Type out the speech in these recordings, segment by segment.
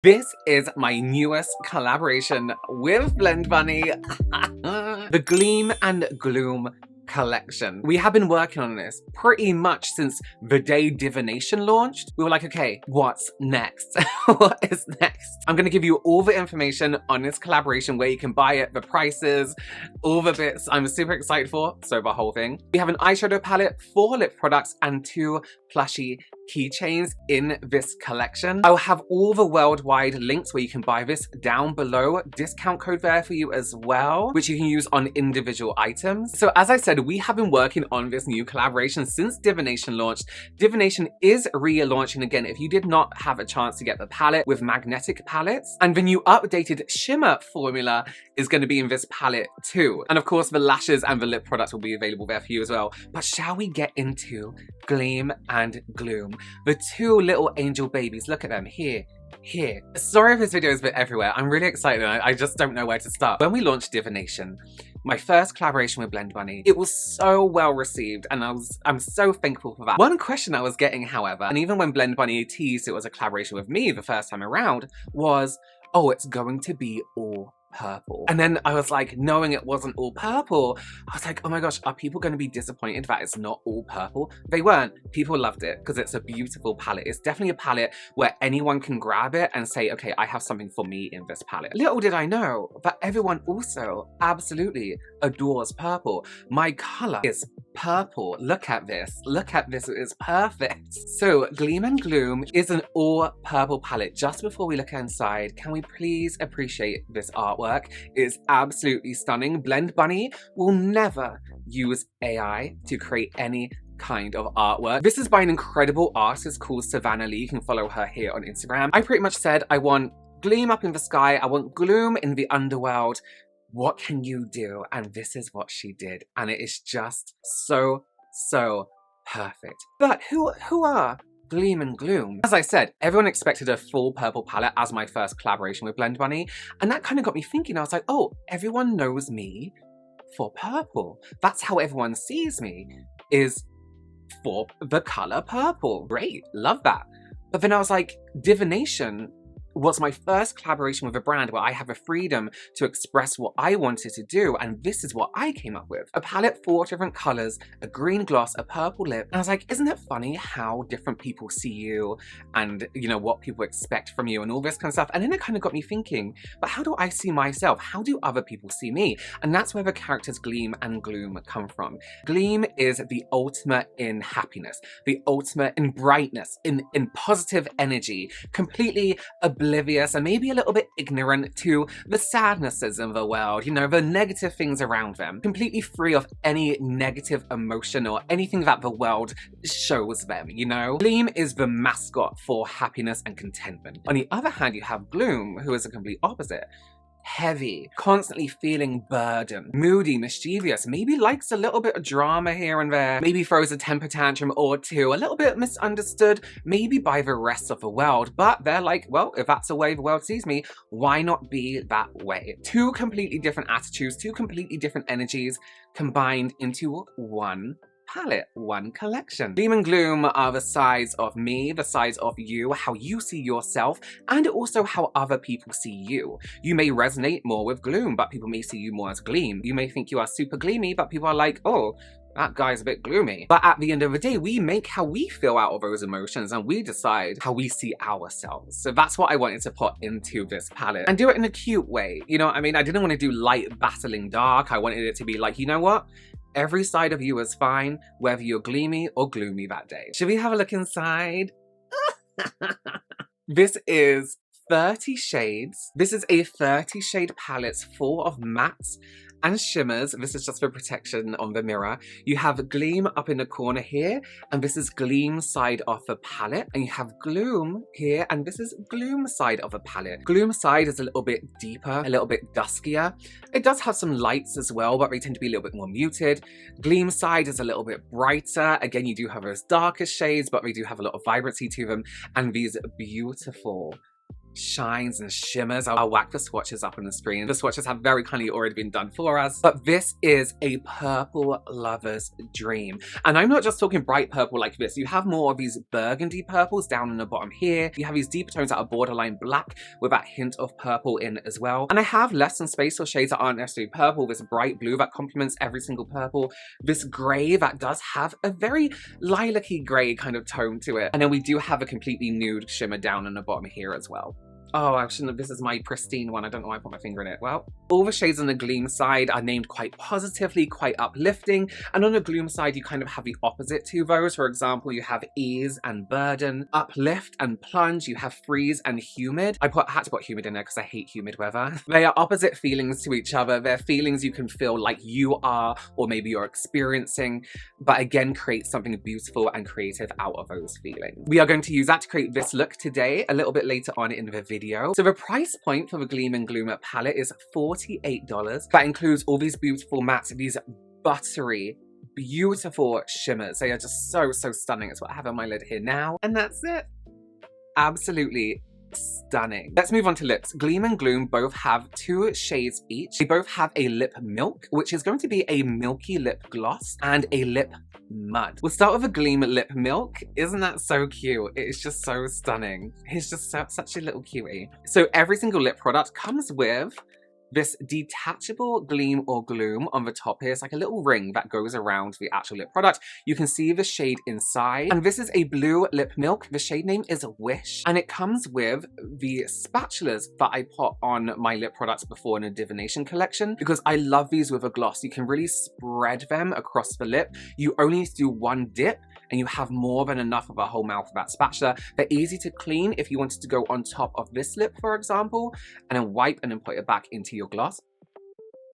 This is my newest collaboration with Blendbunny, the Gleam and Gloom Collection. We have been working on this pretty much since the day Divination launched. We were like, okay, what's next? What is next? I'm gonna give you all the information on this collaboration, where you can buy it, the prices, all the bits I'm super excited for, so the whole thing. We have an eyeshadow palette, 4 lip products, and 2 plushy keychains in this collection. I'll have all the worldwide links where you can buy this down below. Discount code there for you as well, which you can use on individual items. So as I said, we have been working on this new collaboration since Divination launched. Divination is relaunching again if you did not have a chance to get the palette with magnetic palettes. And the new updated shimmer formula is going to be in this palette too. And of course, the lashes and the lip products will be available there for you as well. But shall we get into Gleam and Gloom? The 2 little angel babies, look at them here. Sorry if this video is a bit everywhere. I'm really excited. I just don't know where to start. When we launched Divination, my first collaboration with Blendbunny, it was so well received, and I'm so thankful for that. One question I was getting, however, and even when Blendbunny teased it was a collaboration with me the first time around, was, oh, it's going to be all purple. And then I was like, knowing it wasn't all purple, I was like, oh my gosh, are people going to be disappointed that it's not all purple? They weren't. People loved it because it's a beautiful palette. It's definitely a palette where anyone can grab it and say, okay, I have something for me in this palette. Little did I know that everyone also absolutely adores purple. My color is purple. Look at this. Look at this. It is perfect. So Gleam and Gloom is an all purple palette. Just before we look inside, can we please appreciate this artwork? It is absolutely stunning. Blendbunny will never use AI to create any kind of artwork. This is by an incredible artist called Savannah Lee. You can follow her here on Instagram. I pretty much said, I want gleam up in the sky. I want gloom in the underworld. What can you do? And this is what she did. And it is just so perfect. But who are Gleam and Gloom? As I said, everyone expected a full purple palette as my first collaboration with Blendbunny, and that kind of got me thinking. I was like, oh, everyone knows me for purple. That's how everyone sees me, is for the color purple. Great, love that. But then I was like, Divination was my first collaboration with a brand where I have a freedom to express what I wanted to do, and this is what I came up with. A palette, 4 different colors, a green gloss, a purple lip, and I was like, isn't it funny how different people see you and, you know, what people expect from you and all this kind of stuff? And then it kind of got me thinking, but how do I see myself? How do other people see me? And that's where the characters Gleam and Gloom come from. Gleam is the ultimate in happiness, the ultimate in brightness, in positive energy, completely oblivious and maybe a little bit ignorant to the sadnesses of the world, you know, the negative things around them, completely free of any negative emotion or anything that the world shows them, you know? Gleam is the mascot for happiness and contentment. On the other hand, you have Gloom, who is a complete opposite. Heavy, constantly feeling burdened, moody, mischievous, maybe likes a little bit of drama here and there, maybe throws a temper tantrum or two, a little bit misunderstood, maybe by the rest of the world, but they're like, well, if that's the way the world sees me, why not be that way? 2 completely different attitudes, 2 completely different energies combined into one palette, one collection. Gleam and Gloom are the sides of me, the sides of you, how you see yourself, and also how other people see you. You may resonate more with Gloom, but people may see you more as Gleam. You may think you are super gleamy, but people are like, oh, that guy's a bit gloomy. But at the end of the day, we make how we feel out of those emotions, and we decide how we see ourselves. So that's what I wanted to put into this palette, and do it in a cute way. You know what I mean? I didn't want to do light battling dark. I wanted it to be like, you know what? Every side of you is fine, whether you're gleamy or gloomy that day. Should we have a look inside? This is 30 shades. This is a 30 shade palette full of mattes and shimmers. This is just for protection on the mirror. You have Gleam up in the corner here, and this is Gleam side of the palette. And you have Gloom here, and this is Gloom side of the palette. Gloom side is a little bit deeper, a little bit duskier. It does have some lights as well, but they tend to be a little bit more muted. Gleam side is a little bit brighter. Again, you do have those darker shades, but they do have a lot of vibrancy to them. And these beautiful shines and shimmers. I'll whack the swatches up on the screen. The swatches have very kindly already been done for us, but this is a purple lover's dream. And I'm not just talking bright purple like this. You have more of these burgundy purples down in the bottom here. You have these deeper tones that are borderline black with that hint of purple in as well. And I have less than spatial shades that aren't necessarily purple. This bright blue that complements every single purple. This gray that does have a very lilac-y gray kind of tone to it. And then we do have a completely nude shimmer down in the bottom here as well. Oh, I shouldn't have. This is my pristine one. I don't know why I put my finger in it. Well, all the shades on the Gleam side are named quite positively, quite uplifting. And on the Gloom side, you kind of have the opposite to those. For example, you have ease and burden, uplift and plunge. You have freeze and humid. I had to put humid in there because I hate humid weather. They are opposite feelings to each other. They're feelings you can feel like you are, or maybe you're experiencing, but again, create something beautiful and creative out of those feelings. We are going to use that to create this look today, a little bit later on in the video. So the price point for the Gleam and Gloom palette is $48. That includes all these beautiful mattes, these buttery, beautiful shimmers. They are just so, so stunning. It's what I have on my lid here now. And that's it. Absolutely stunning. Let's move on to lips. Gleam and Gloom both have 2 shades each. They both have a lip milk, which is going to be a milky lip gloss, and a lip mud. We'll start with a Gleam lip milk. Isn't that so cute? It is just so stunning. He's just such a little cutie. So every single lip product comes with this detachable gleam or gloom on the top here. It's like a little ring that goes around the actual lip product. You can see the shade inside. And this is a blue lip milk. The shade name is Wish. And it comes with the spatulas that I put on my lip products before in a divination collection, because I love these with a gloss. You can really spread them across the lip. You only need to do one dip and you have more than enough of a whole mouth of that spatula. They're easy to clean if you wanted to go on top of this lip, for example, and then wipe and then put it back into your gloss.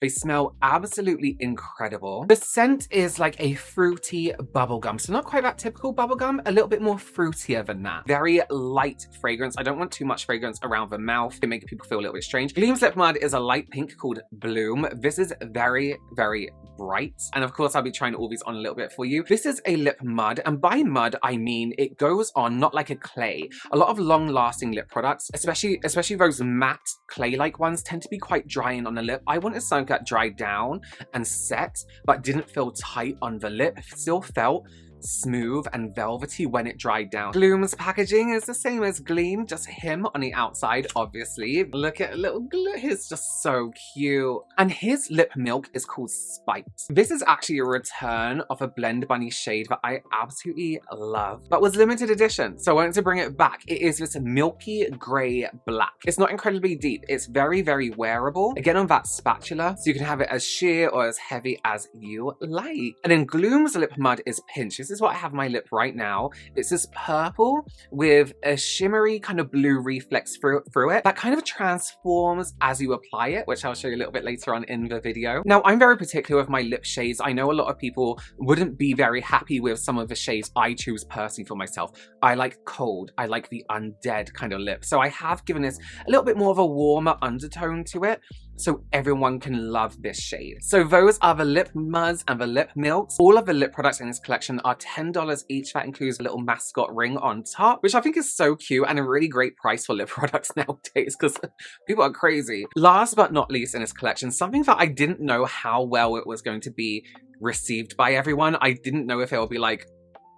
They smell absolutely incredible. The scent is like a fruity bubblegum. So not quite that typical bubblegum, a little bit more fruitier than that. Very light fragrance. I don't want too much fragrance around the mouth to make people feel a little bit strange. Gleam's lip mud is a light pink called Bloom. This is very, very bright. And of course, I'll be trying all these on a little bit for you. This is a lip mud. And by mud, I mean it goes on not like a clay. A lot of long-lasting lip products, especially those matte clay-like ones, tend to be quite drying on the lip. I wanted something that dried down and set, but didn't feel tight on the lip. It still felt smooth and velvety when it dried down. Gloom's packaging is the same as Gleam, just him on the outside, obviously. Look at little Gloom, he's just so cute. And his lip milk is called Spiked. This is actually a return of a Blendbunny shade that I absolutely love, but was limited edition, so I wanted to bring it back. It is this milky gray black. It's not incredibly deep, it's very, very wearable. Again, on that spatula, so you can have it as sheer or as heavy as you like. And then Gloom's lip mud is Pinch. This is what I have on my lip right now. It's this purple with a shimmery kind of blue reflex through it that kind of transforms as you apply it, which I'll show you a little bit later on in the video. Now, I'm very particular with my lip shades. I know a lot of people wouldn't be very happy with some of the shades I choose personally for myself. I like cold. I like the undead kind of lip. So I have given this a little bit more of a warmer undertone to it, so everyone can love this shade. So those are the lip muds and the lip milks. All of the lip products in this collection are $10 each. That includes a little mascot ring on top, which I think is so cute and a really great price for lip products nowadays because people are crazy. Last but not least in this collection, something that I didn't know how well it was going to be received by everyone. I didn't know if it would be like,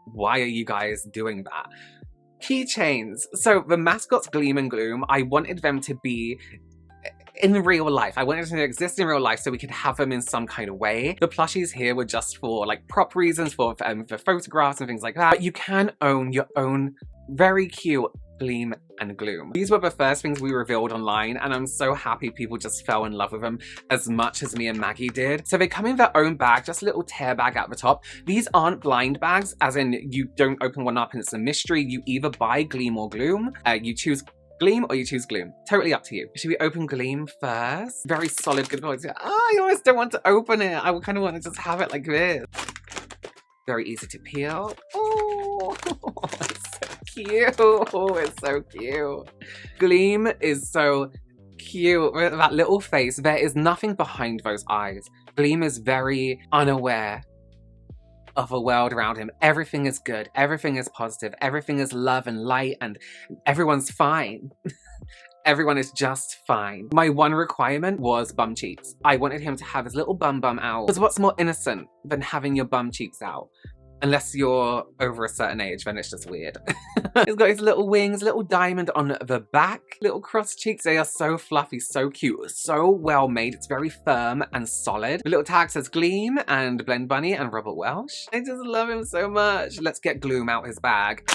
why are you guys doing that? Keychains. So the mascots Gleam and Gloom, I wanted them to be in real life. I wanted them to exist in real life so we could have them in some kind of way. The plushies here were just for like prop reasons, for photographs and things like that. But you can own your own very cute Gleam and Gloom. These were the first things we revealed online, and I'm so happy people just fell in love with them as much as me and Maggie did. So they come in their own bag, just a little tear bag at the top. These aren't blind bags, as in you don't open one up and it's a mystery. You either buy Gleam or Gloom. You choose Gleam or you choose Gloom. Totally up to you. Should we open Gleam first? Very solid, good quality. Oh, I almost don't want to open it. I kind of want to just have it like this. Very easy to peel. Oh, it's so cute. Oh, it's so cute. Gleam is so cute. With that little face, there is nothing behind those eyes. Gleam is very unaware of a world around him. Everything is good, everything is positive, everything is love and light, and everyone's fine. Everyone is just fine. My one requirement was bum cheeks. I wanted him to have his little bum out. Because what's more innocent than having your bum cheeks out? Unless you're over a certain age, then it's just weird. He's got his little wings, little diamond on the back, little cross cheeks. They are so fluffy, so cute, so well made. It's very firm and solid. The little tag says Gleam and Blendbunny and Robert Welsh. I just love him so much. Let's get Gloom out his bag.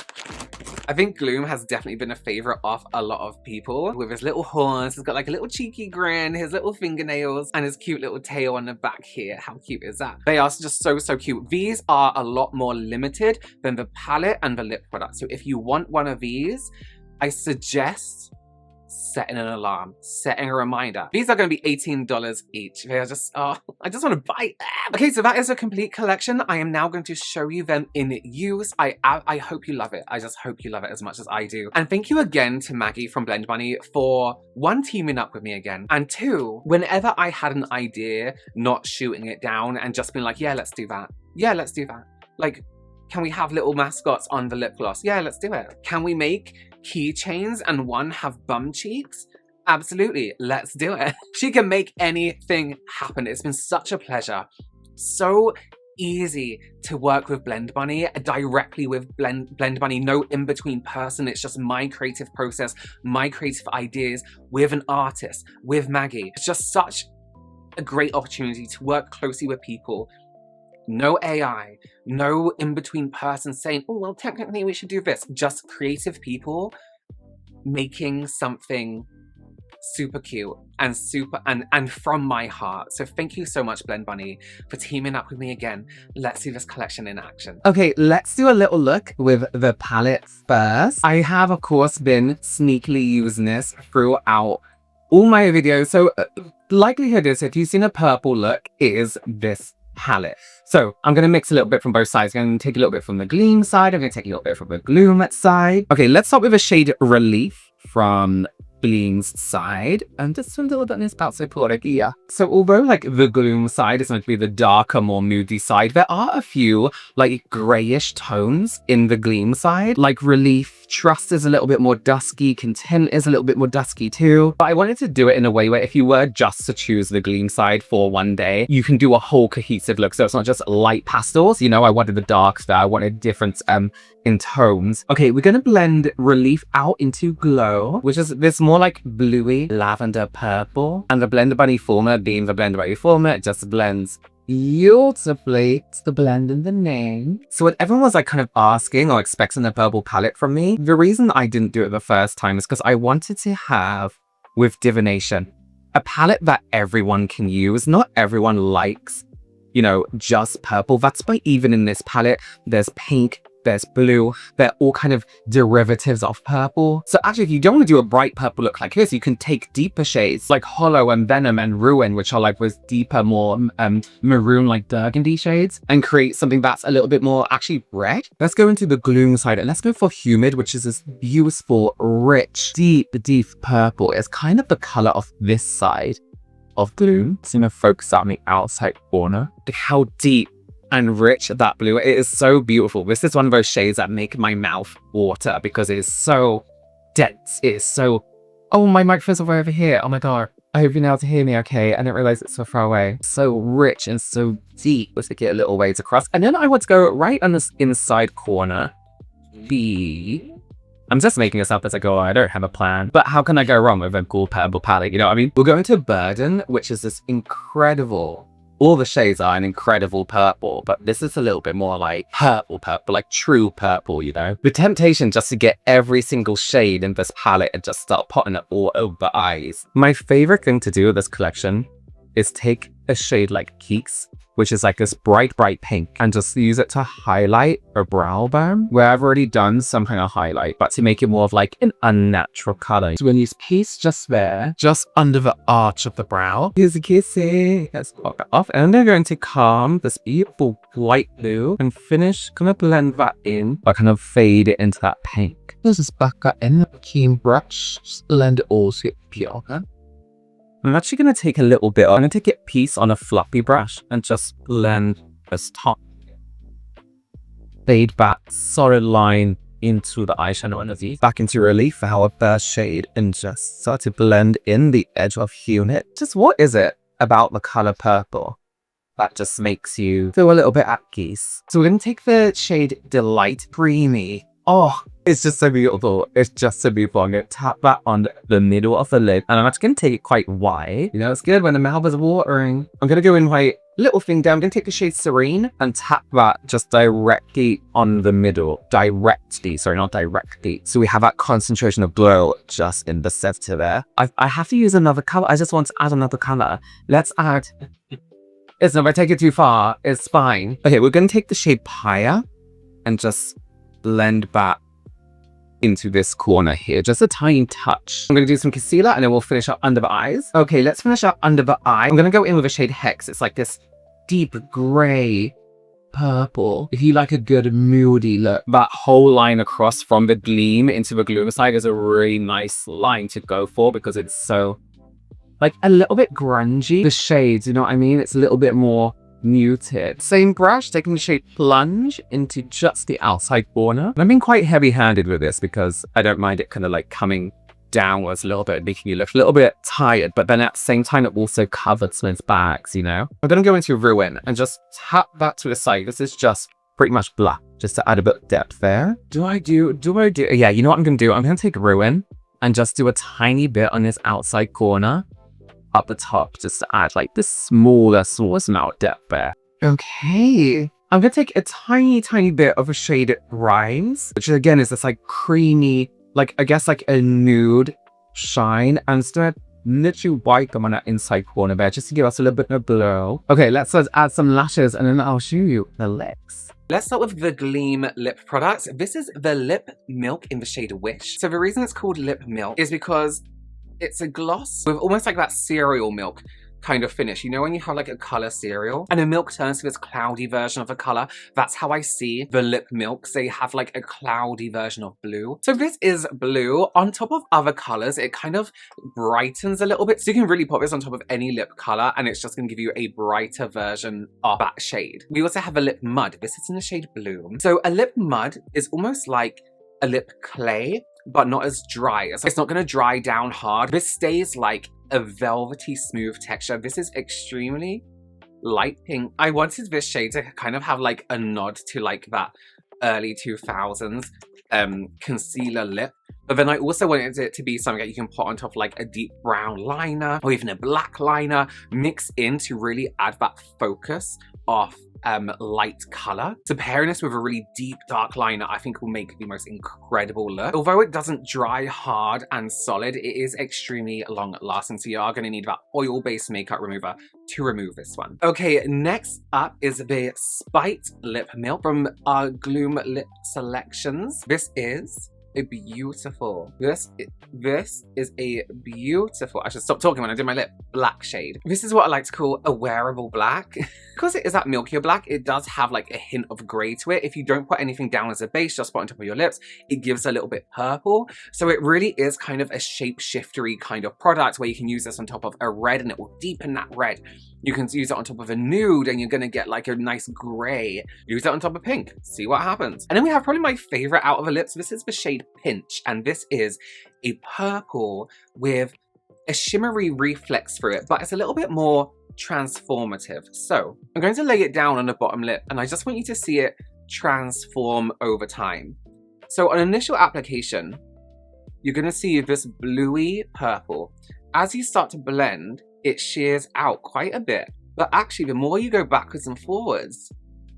I think Gloom has definitely been a favorite of a lot of people. With his little horns, he's got like a little cheeky grin, his little fingernails, and his cute little tail on the back here. How cute is that? They are just so, so cute. These are a lot more limited than the palette and the lip product. So if you want one of these, I suggest setting an alarm, setting a reminder. These are going to be $18 each. They are just, oh, I just want to buy them. Okay, so that is a complete collection. I am now going to show you them in use. I hope you love it. I just hope you love it as much as I do. And thank you again to Maggie from Blendbunny for one, teaming up with me again, and two, whenever I had an idea, not shooting it down and just being like, yeah, let's do that. Yeah, let's do that. Like, can we have little mascots on the lip gloss? Yeah, let's do it. Can we make keychains and one have bum cheeks? Absolutely, let's do it. She can make anything happen. It's been such a pleasure. So easy to work with Blendbunny, directly with Blendbunny, no in-between person. It's just my creative process, my creative ideas with an artist, with Maggie. It's just such a great opportunity to work closely with people. No AI, no in-between person saying, oh, well, technically we should do this. Just creative people making something super cute and super and from my heart. So thank you so much, Blendbunny, for teaming up with me again. Let's see this collection in action. Okay, let's do a little look with the palette first. I have, of course, been sneakily using this throughout all my videos. So likelihood is, if you've seen a purple look, it is this palette. So I'm going to mix a little bit from both sides. I'm going to take a little bit from the Gleam side. I'm going to take a little bit from the Gloom side. Okay, let's start with a shade Relief from Gleam's side, and just a little bit on this about so here. So although like the Gloom side is meant to be the darker, more moody side, there are a few like grayish tones in the Gleam side. Like Relief, Trust is a little bit more dusky, Content is a little bit more dusky too. But I wanted to do it in a way where if you were just to choose the Gleam side for one day, you can do a whole cohesive look. So it's not just light pastels, you know, I wanted the darks there, I wanted difference in tones. Okay, we're gonna blend Relief out into Glow, which is this more like bluey lavender purple, and the Blendbunny formula being the Blendbunny formula, it just blends beautifully. It's the blend in the name. So what everyone was like kind of asking or expecting a purple palette from me, the reason I didn't do it the first time is because I wanted to have, with divination, a palette that everyone can use. Not everyone likes, you know, just purple. That's why even in this palette, there's pink, there's blue, they're all kind of derivatives of purple. So actually, if you don't want to do a bright purple look like this, you can take deeper shades like Hollow and Venom and Ruin, which are like with deeper, more maroon, like burgundy shades, and create something that's a little bit more actually red. Let's go into the Gloom side and let's go for Humid, which is this beautiful, rich, deep purple. It's kind of the color of this side of Gloom. It's gonna focus on the outside corner. Look how deep and rich that blue. It is so beautiful. This is one of those shades that make my mouth water because it is so dense. It is so... Oh, my microphone's over here. Oh my god. I hope you're able to hear me okay. I didn't realize it's so far away. So rich and so deep. Let's take it a little ways across. And then I want to go right on this inside corner. I'm just making this up as I go. I don't have a plan. But how can I go wrong with a cool purple palette? You know what I mean? We'll go into Burden, which is this incredible... All the shades are an incredible purple, but this is a little bit more like purple, like true purple, you know? The temptation just to get every single shade in this palette and just start potting it all over the eyes. My favorite thing to do with this collection is take a shade like Keeks, which is like this bright pink, and just use it to highlight a brow bone where I've already done some kind of highlight, but to make it more of like an unnatural color. So we're gonna use Keeks just there, just under the arch of the brow. Here's a kissy. Let's pop it off. And then we're going to calm this beautiful light blue and finish, gonna blend that in, but kind of fade it into that pink. This is back in the keen brush, just blend it all so pure. I'm actually going to take a little bit. I'm going to take a piece on a fluffy brush and just blend this top. Fade back, solid line into the eyeshadow underneath, back into relief for our first shade, and just start to blend in the edge of unit. Just what is it about the color purple that just makes you feel a little bit at peace? So we're going to take the shade Delight Creamy. Oh, it's just so beautiful. It's just so beautiful. I'm going to tap that on the middle of the lid, and I'm actually going to take it quite wide. You know, it's good when the mouth is watering. I'm going to go in my little thing down. I'm going to take the shade Serene and tap that just directly on the middle. Directly, sorry, not directly. So we have that concentration of glow just in the center there. I have to use another color. I just want to add another color. Let's add... It's not, if I take it too far, it's fine. Okay, we're going to take the shade Paya and just blend that into this corner here, just a tiny touch. I'm going to do some concealer and then we'll finish up under the eyes. Okay, let's finish up under the eye. I'm going to go in with a shade Hex. It's like this deep gray purple. If you like a good moody look, that whole line across from the gleam into the gloom side is a really nice line to go for because it's so like a little bit grungy. The shades, you know what I mean? It's a little bit more muted. Same brush, taking the shade Plunge into just the outside corner. And I'm being quite heavy-handed with this because I don't mind it kind of like coming downwards a little bit, making you look a little bit tired, but then at the same time it also covered some bags, you know? I'm gonna go into Ruin and just tap that to the side. This is just pretty much black, just to add a bit of depth there. Do I do? Yeah, you know what I'm gonna do? I'm gonna take Ruin and just do a tiny bit on this outside corner up the top, just to add like this smallest amount of depth there. Okay, I'm gonna take a tiny bit of a shade Rhymes, which again is this like creamy, like I guess like a nude shine, and instead literally wipe them on that inside corner there just to give us a little bit of glow. Okay, let's add some lashes and then I'll show you the lips. Let's start with the Gleam lip product. This is the Lip Milk in the shade Wish. So the reason it's called Lip Milk is because it's a gloss with almost like that cereal milk kind of finish. You know when you have like a color cereal and the milk turns to this cloudy version of a color? That's how I see the lip milks. They have like a cloudy version of blue. So this is blue. On top of other colors, it kind of brightens a little bit. So you can really put this on top of any lip color and it's just gonna give you a brighter version of that shade. We also have a lip mud. This is in the shade Bloom. So a lip mud is almost like a lip clay, but not as dry. It's not gonna dry down hard. This stays like a velvety smooth texture. This is extremely light pink. I wanted this shade to kind of have like a nod to like that early 2000s concealer lip, but then I also wanted it to be something that you can put on top of like a deep brown liner or even a black liner, mix in to really add that focus of light color. So pairing this with a really deep dark liner I think will make the most incredible look. Although it doesn't dry hard and solid, it is extremely long lasting, so you are going to need that oil-based makeup remover to remove this one. Okay, next up is the Spite Lip Milk from our Gloom Lip Selections. This is a beautiful, this is a beautiful, I should stop talking when I do my lip, black shade. This is what I like to call a wearable black. Because it is that milkier black, it does have like a hint of grey to it. If you don't put anything down as a base, just put on top of your lips, it gives a little bit purple. So it really is kind of a shape-shiftery kind of product where you can use this on top of a red and it will deepen that red. You can use it on top of a nude and you're gonna get like a nice grey. Use it on top of pink, see what happens. And then we have probably my favorite out of the lips. This is the shade Pinch, and this is a purple with a shimmery reflex through it, but it's a little bit more transformative. So I'm going to lay it down on the bottom lip and I just want you to see it transform over time. So on initial application, you're gonna see this bluey purple. As you start to blend, it shears out quite a bit, but actually the more you go backwards and forwards,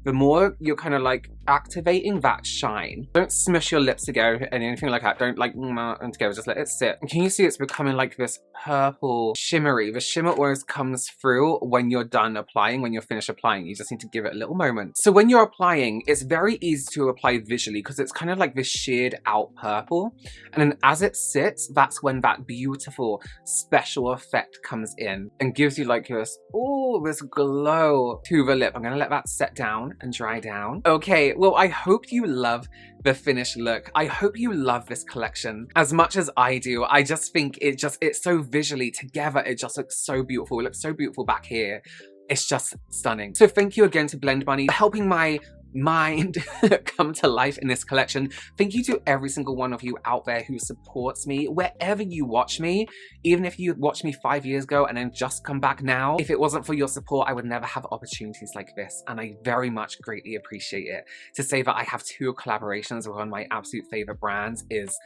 the more you're kind of like activating that shine. Don't smush your lips together and anything like that. Don't like them together, just let it sit. And can you see it's becoming like this purple shimmery? The shimmer always comes through when you're done applying, when you're finished applying. You just need to give it a little moment. So when you're applying, it's very easy to apply visually because it's kind of like this sheared out purple. And then as it sits, that's when that beautiful special effect comes in and gives you like this, oh, this glow to the lip. I'm gonna let that set down and dry down. Okay, well, I hope you love the finished look. I hope you love this collection as much as I do. I just think it's so visually together, it just looks so beautiful. It looks so beautiful back here. It's just stunning. So thank you again to Blendbunny for helping my mind come to life in this collection. Thank you to every single one of you out there who supports me wherever you watch me, even if you watched me 5 years ago and then just come back now. If it wasn't for your support, I would never have opportunities like this, and I very much greatly appreciate it. To say that I have 2 collaborations with one of my absolute favorite brands is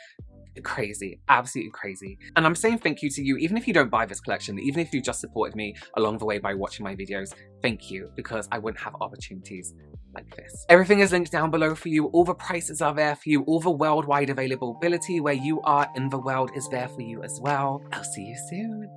crazy, absolutely crazy. And I'm saying thank you to you, even if you don't buy this collection, even if you just supported me along the way by watching my videos. Thank you, because I wouldn't have opportunities like this. Everything is linked down below for you. All the prices are there for you. All the worldwide availability where you are in the world is there for you as well. I'll see you soon.